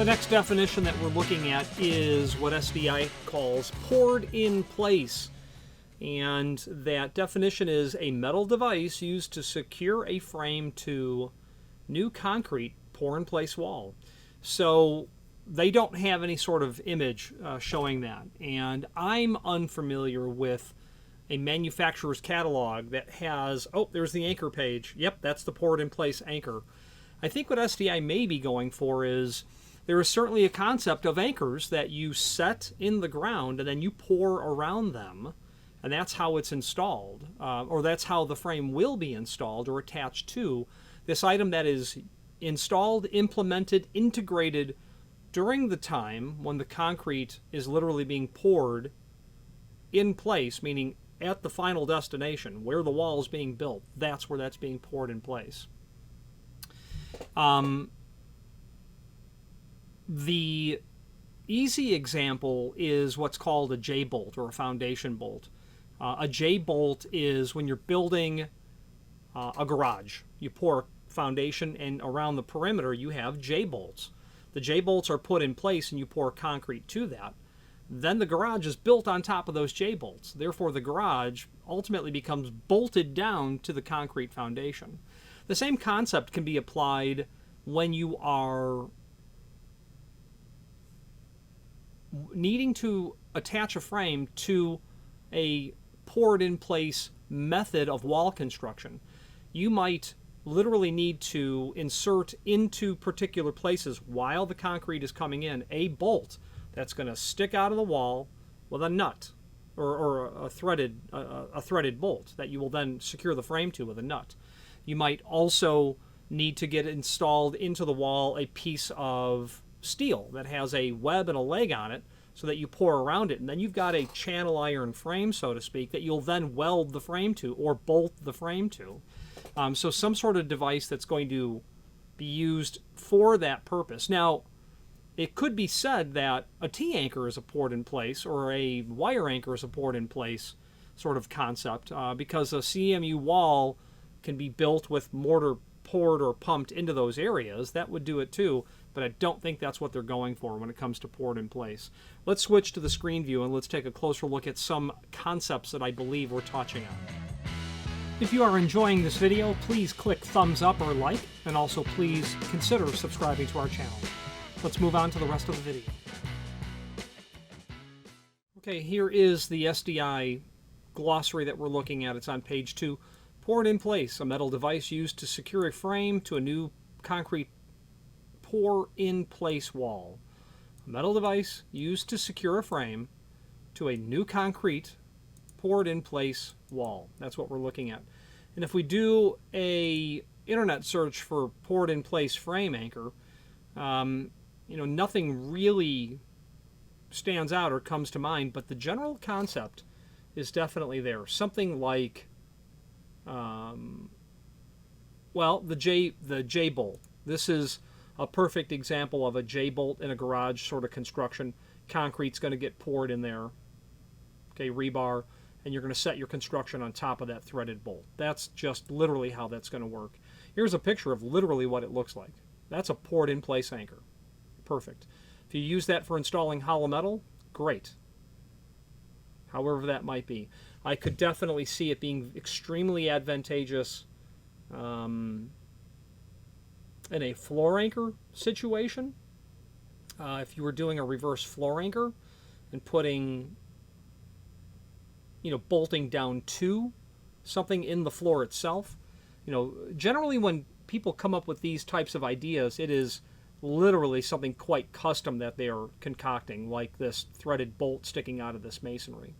The next definition that we're looking at is what SDI calls poured in place. And that definition is a metal device used to secure a frame to new concrete pour-in-place wall. So they don't have any sort of image showing that. And I'm unfamiliar with a manufacturer's catalog that has, oh, there's the anchor page. Yep, that's the poured-in-place anchor. I think what SDI may be going for is there is certainly a concept of anchors that you set in the ground and then you pour around them, and that's how it's installed, or that's how the frame will be installed or attached to this item that is installed, implemented, integrated during the time when the concrete is literally being poured in place, meaning at the final destination where the wall is being built. That's where that's being poured in place. The easy example is what's called a J-bolt or a foundation bolt. A J-bolt is when you're building a garage. You pour a foundation and around the perimeter you have J-bolts. The J-bolts are put in place and you pour concrete to that. Then the garage is built on top of those J-bolts. Therefore the garage ultimately becomes bolted down to the concrete foundation. The same concept can be applied when you are needing to attach a frame to a poured in place method of wall construction. You might literally need to insert into particular places while the concrete is coming in a bolt that's going to stick out of the wall with a nut or a threaded bolt that you will then secure the frame to with a nut. You might also need to get installed into the wall a piece of steel that has a web and a leg on it so that you pour around it, and then you've got a channel iron frame, so to speak, that you'll then weld the frame to or bolt the frame to. So some sort of device that's going to be used for that purpose. Now, it could be said that a T-anchor is a poured in place or a wire anchor is a poured in place sort of concept because a CMU wall can be built with mortar poured or pumped into those areas. That would do it too, but I don't think that's what they're going for when it comes to poured in place. Let's switch to the screen view and let's take a closer look at some concepts that I believe we're touching on. If you are enjoying this video, please click thumbs up or like, and also please consider subscribing to our channel. Let's move on to the rest of the video. Okay, here is the SDI glossary that we're looking at. It's on page 2. Poured in place, a metal device used to secure a frame to a new concrete pour-in-place wall. A metal device used to secure a frame to a new concrete poured-in-place wall. That's what we're looking at. And if we do a internet search for poured-in-place frame anchor, nothing really stands out or comes to mind, but the general concept is definitely there. Something like the J-bolt. This is a perfect example of a J-bolt in a garage sort of construction. Concrete's going to get poured in there, okay, rebar, and you're going to set your construction on top of that threaded bolt. That's just literally how that's going to work. Here's a picture of literally what it looks like. That's a poured in place anchor. Perfect. If you use that for installing hollow metal, great. However that might be. I could definitely see it being extremely advantageous in a floor anchor situation. If you were doing a reverse floor anchor and putting, bolting down to something in the floor itself. Generally when people come up with these types of ideas, it is literally something quite custom that they are concocting, like this threaded bolt sticking out of this masonry.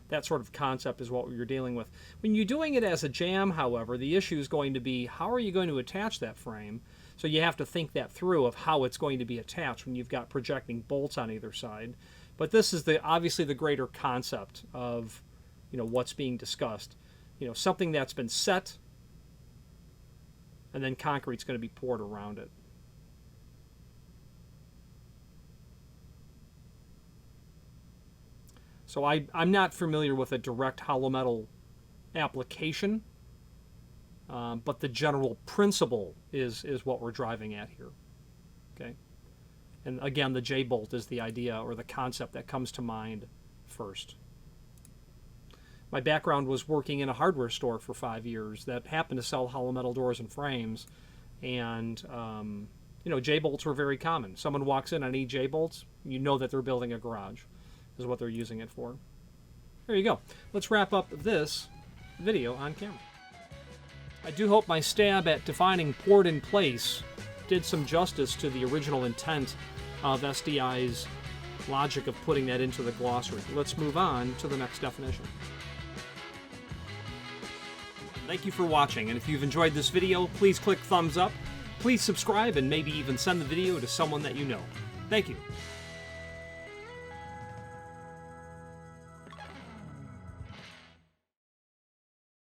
That sort of concept is what you're dealing with. When you're doing it as a jam, however, the issue is going to be how are you going to attach that frame? So you have to think that through of how it's going to be attached when you've got projecting bolts on either side. But this is obviously the greater concept of what's being discussed. Something that's been set and then concrete's going to be poured around it. So I'm not familiar with a direct hollow metal application, but the general principle is what we're driving at here. Okay. And again, the J-bolt is the idea or the concept that comes to mind first. My background was working in a hardware store for 5 years that happened to sell hollow metal doors and frames. And, J-bolts were very common. Someone walks in on J-bolts, you know that they're building a garage, is what they're using it for. There you go. Let's wrap up this video on camera. I do hope my stab at defining poured in place did some justice to the original intent of SDI's logic of putting that into the glossary. Let's move on to the next definition. Thank you for watching, and if you've enjoyed this video, please click thumbs up, please subscribe, and maybe even send the video to someone that you know. Thank you.